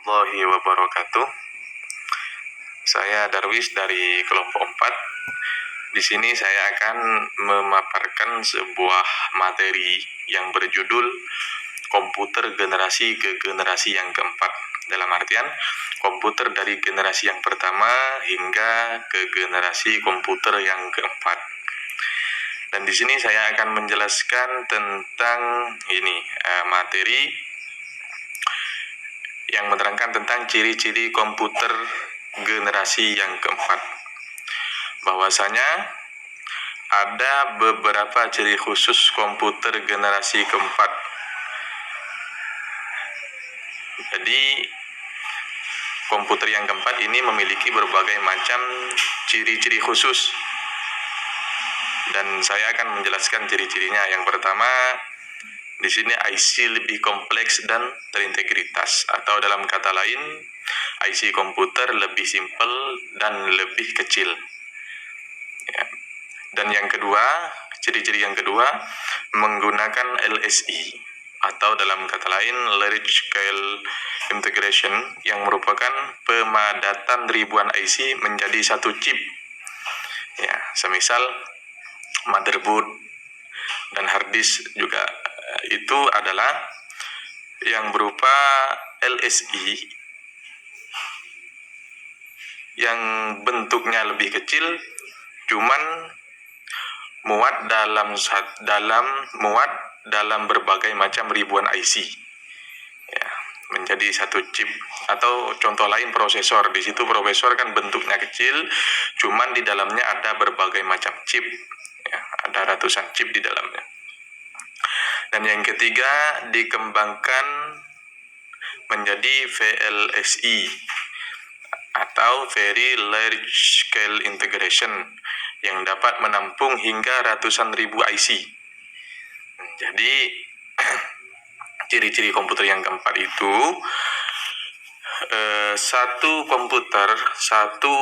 warahmatullahi wabarakatuh. Saya Darwis dari kelompok 4. Di sini saya akan memaparkan sebuah materi yang berjudul komputer generasi ke generasi yang keempat. Dalam artian komputer dari generasi yang pertama hingga ke generasi komputer yang keempat. Dan di sini saya akan menjelaskan tentang materi yang menerangkan tentang ciri-ciri komputer generasi yang keempat. Bahwasanya ada beberapa ciri khusus komputer generasi keempat. Jadi komputer yang keempat ini memiliki berbagai macam ciri-ciri khusus. Dan saya akan menjelaskan ciri-cirinya. Yang pertama, di sini IC lebih kompleks dan terintegritas, atau dalam kata lain, IC komputer lebih simpel dan lebih kecil. Ya. Dan yang kedua, ciri-ciri yang kedua, menggunakan LSI, atau dalam kata lain, Large Scale Integration, yang merupakan pemadatan ribuan IC menjadi satu chip. Ya, semisal motherboard dan hard disk juga itu adalah yang berupa LSI yang bentuknya lebih kecil, cuman muat dalam berbagai macam ribuan IC, ya, menjadi satu chip. Atau contoh lain, prosesor. Di situ prosesor kan bentuknya kecil, cuman di dalamnya ada berbagai macam chip, ya, ada ratusan chip di dalamnya. Dan yang ketiga, dikembangkan menjadi VLSI atau Very Large Scale Integration, yang dapat menampung hingga ratusan ribu IC. Jadi ciri-ciri komputer yang keempat itu, satu komputer, satu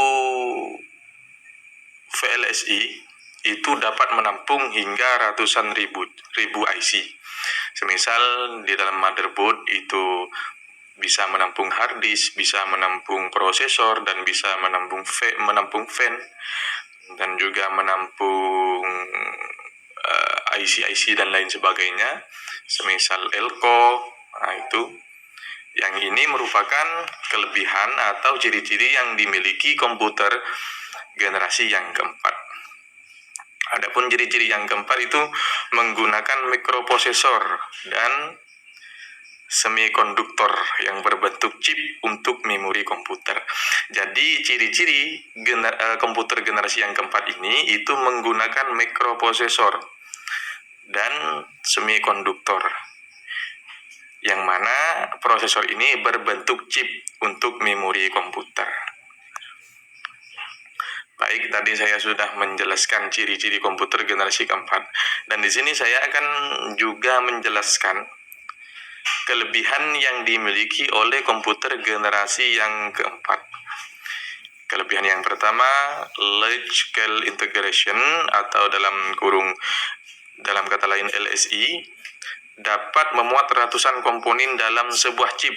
VLSI itu dapat menampung hingga ratusan ribu IC. Semisal di dalam motherboard itu bisa menampung hard disk, bisa menampung prosesor, dan bisa menampung fan, dan juga menampung IC dan lain sebagainya, semisal Elco. Nah, itu yang ini merupakan kelebihan atau ciri-ciri yang dimiliki komputer generasi yang keempat. Adapun ciri-ciri yang keempat itu menggunakan mikroprosesor dan semikonduktor yang berbentuk chip untuk memori komputer. Jadi ciri-ciri komputer generasi yang keempat ini itu menggunakan mikroprosesor dan semikonduktor, yang mana prosesor ini berbentuk chip untuk memori komputer. Baik, tadi saya sudah menjelaskan ciri-ciri komputer generasi keempat, dan di sini saya akan juga menjelaskan kelebihan yang dimiliki oleh komputer generasi yang keempat. Kelebihan yang pertama, Large Scale Integration, atau dalam kata lain LSI, dapat memuat ratusan komponen dalam sebuah chip.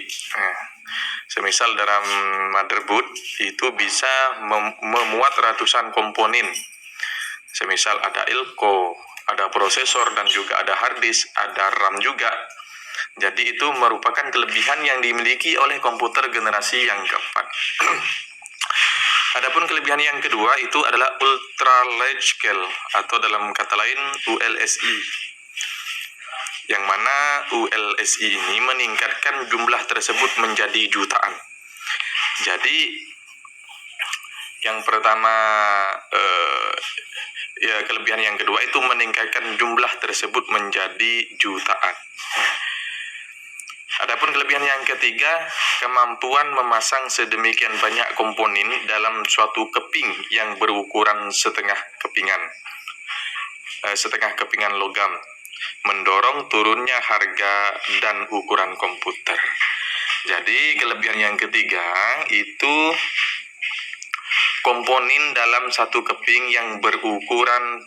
Semisal dalam motherboard itu bisa memuat ratusan komponen. Semisal ada Elco, ada prosesor, dan juga ada hard disk, ada RAM juga. Jadi itu merupakan kelebihan yang dimiliki oleh komputer generasi yang keempat. Adapun kelebihan yang kedua itu adalah Ultra Large Scale, atau dalam kata lain ULSI, yang mana ULSI ini meningkatkan jumlah tersebut menjadi jutaan. Jadi yang pertama, kelebihan yang kedua itu meningkatkan jumlah tersebut menjadi jutaan. Adapun kelebihan yang ketiga, kemampuan memasang sedemikian banyak komponen dalam suatu keping yang berukuran setengah kepingan logam, mendorong turunnya harga dan ukuran komputer. Jadi kelebihan yang ketiga itu komponen dalam satu keping yang berukuran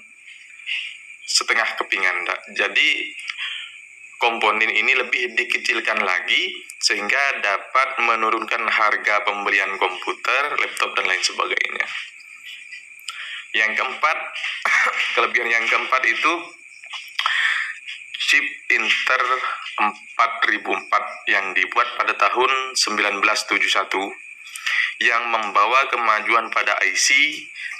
setengah kepingan. Jadi komponen ini lebih dikecilkan lagi sehingga dapat menurunkan harga pembelian komputer, laptop, dan lain sebagainya. Yang keempat, kelebihan yang keempat itu chip Intel 4004 yang dibuat pada tahun 1971 yang membawa kemajuan pada IC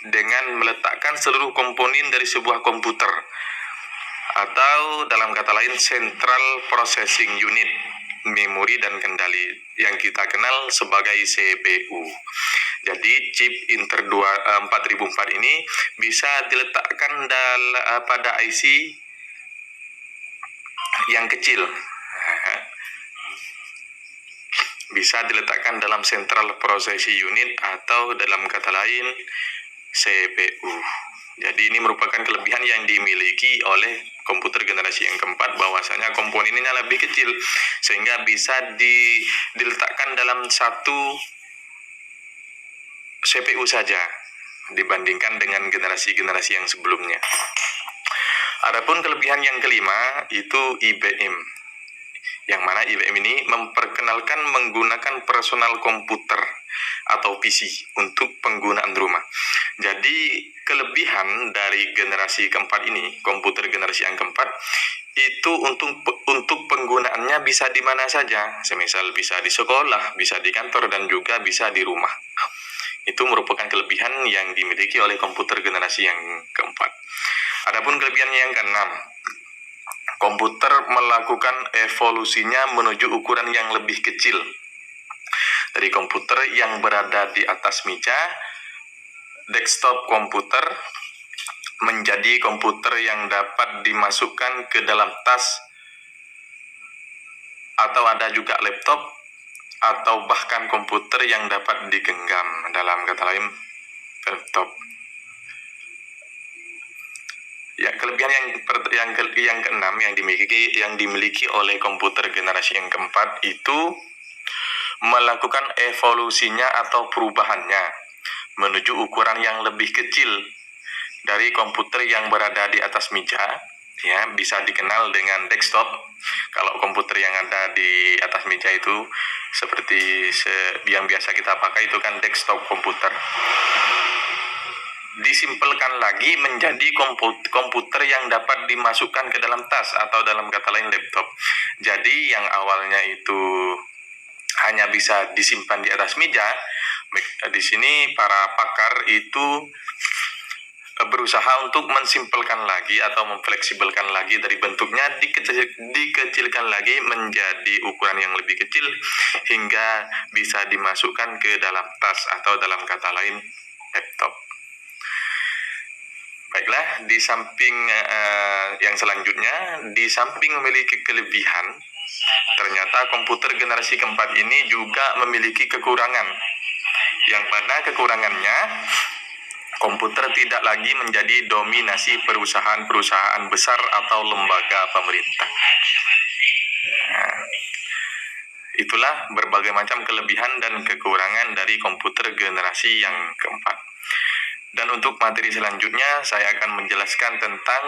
dengan meletakkan seluruh komponen dari sebuah komputer atau dalam kata lain Central Processing Unit, memori dan kendali yang kita kenal sebagai CPU. Jadi chip Intel 4004 ini bisa diletakkan pada IC yang kecil. Bisa diletakkan dalam Central Processing Unit atau dalam kata lain CPU. Jadi ini merupakan kelebihan yang dimiliki oleh komputer generasi yang keempat, bahwasanya komponennya lebih kecil sehingga bisa diletakkan dalam satu CPU saja dibandingkan dengan generasi-generasi yang sebelumnya. Adapun kelebihan yang kelima itu IBM, yang mana IBM ini memperkenalkan menggunakan personal komputer atau PC untuk penggunaan rumah. Jadi kelebihan dari generasi keempat ini, komputer generasi yang keempat, itu untuk penggunaannya bisa di mana saja, semisal bisa di sekolah, bisa di kantor, dan juga bisa di rumah. Itu merupakan kelebihan yang dimiliki oleh komputer generasi yang keempat. Adapun kelebihan yang keenam, komputer melakukan evolusinya menuju ukuran yang lebih kecil. Dari komputer yang berada di atas meja, desktop komputer, menjadi komputer yang dapat dimasukkan ke dalam tas, atau ada juga laptop, atau bahkan komputer yang dapat digenggam, dalam kata lain laptop. Ya, kelebihan yang keenam yang dimiliki oleh komputer generasi yang keempat itu melakukan evolusinya atau perubahannya menuju ukuran yang lebih kecil dari komputer yang berada di atas meja, ya, bisa dikenal dengan desktop. Kalau komputer yang ada di atas meja itu seperti yang biasa kita pakai itu kan desktop komputer. Disimpelkan lagi menjadi komputer yang dapat dimasukkan ke dalam tas atau dalam kata lain laptop. Jadi yang awalnya itu hanya bisa disimpan di atas meja, di sini para pakar itu berusaha untuk mensimpelkan lagi atau memfleksibelkan lagi dari bentuknya, dikecilkan lagi menjadi ukuran yang lebih kecil hingga bisa dimasukkan ke dalam tas atau dalam kata lain laptop. Baiklah, di samping yang selanjutnya, di samping memiliki kelebihan, ternyata komputer generasi keempat ini juga memiliki kekurangan. Yang mana kekurangannya, komputer tidak lagi menjadi dominasi perusahaan-perusahaan besar atau lembaga pemerintah. Nah, itulah berbagai macam kelebihan dan kekurangan dari komputer generasi yang keempat. Dan untuk materi selanjutnya, saya akan menjelaskan tentang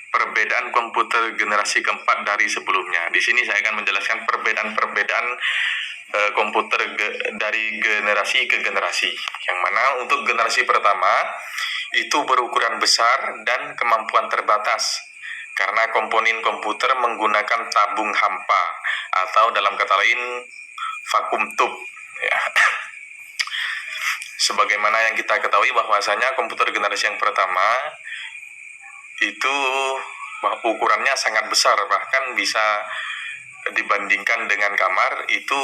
perbedaan komputer generasi keempat dari sebelumnya. Di sini saya akan menjelaskan perbedaan komputer dari generasi ke generasi. Yang mana untuk generasi pertama itu berukuran besar dan kemampuan terbatas, karena komponen komputer menggunakan tabung hampa atau dalam kata lain vakum tube, ya. Sebagaimana yang kita ketahui bahwasanya komputer generasi yang pertama itu ukurannya sangat besar, bahkan bisa dibandingkan dengan kamar, itu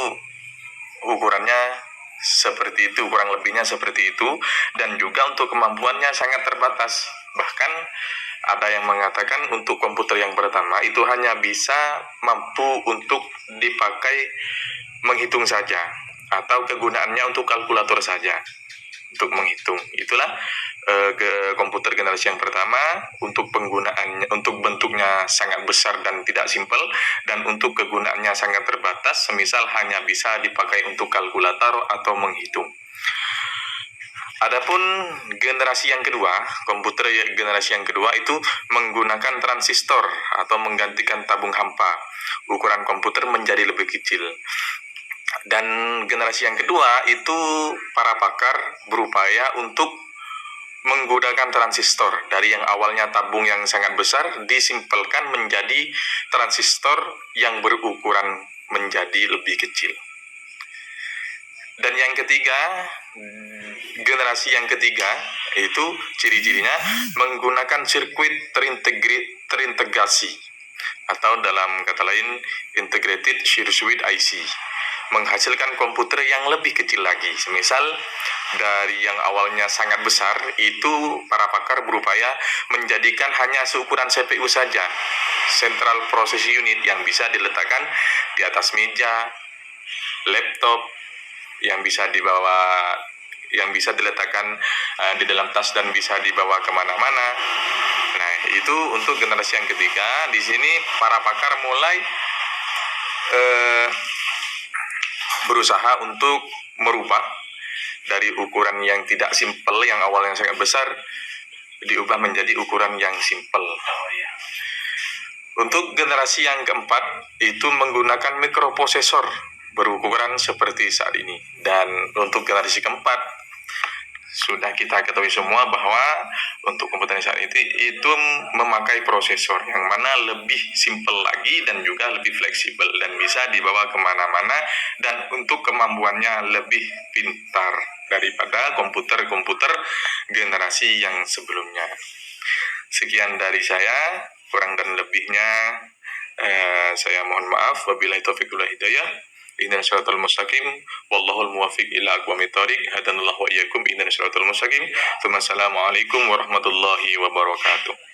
ukurannya seperti itu, kurang lebihnya seperti itu, dan juga untuk kemampuannya sangat terbatas. Bahkan ada yang mengatakan untuk komputer yang pertama itu hanya bisa mampu untuk dipakai menghitung saja, atau kegunaannya untuk kalkulator saja untuk menghitung. Itulah komputer generasi yang pertama, untuk penggunaannya, untuk bentuknya sangat besar dan tidak simpel, dan untuk kegunaannya sangat terbatas, semisal hanya bisa dipakai untuk kalkulator atau menghitung. Adapun generasi yang kedua, komputer generasi yang kedua itu menggunakan transistor atau menggantikan tabung hampa. ukuran komputer menjadi lebih kecil. Dan generasi yang kedua itu para pakar berupaya untuk menggunakan transistor dari yang awalnya tabung yang sangat besar disimpelkan menjadi transistor yang berukuran menjadi lebih kecil. Dan yang ketiga, generasi yang ketiga itu ciri-cirinya menggunakan sirkuit terintegrasi atau dalam kata lain integrated circuit IC, menghasilkan komputer yang lebih kecil lagi. Semisal dari yang awalnya sangat besar itu para pakar berupaya menjadikan hanya seukuran CPU saja, Central Process Unit, yang bisa diletakkan di atas meja, laptop, yang bisa dibawa, yang bisa diletakkan di dalam tas dan bisa dibawa kemana-mana. Nah, itu untuk generasi yang ketiga. Di sini para pakar mulai berusaha untuk merubah dari ukuran yang tidak simpel, yang awalnya sangat besar, diubah menjadi ukuran yang simpel. Untuk generasi yang keempat itu menggunakan mikroprosesor berukuran seperti saat ini. Dan untuk generasi keempat sudah kita ketahui semua bahwa untuk komputer saat itu memakai prosesor yang mana lebih simpel lagi dan juga lebih fleksibel dan bisa dibawa kemana-mana, dan untuk kemampuannya lebih pintar daripada komputer-komputer generasi yang sebelumnya. Sekian dari saya, kurang dan lebihnya saya mohon maaf. Wabillahi taufiq wal hidayah. Ihdinas siratal mustaqim wallahul muwaffiq ila aqwamit thoriq. Hadanallahu wa iyyakum ihdinas siratal mustaqim. Assalamualaikum warahmatullahi wabarakatuh.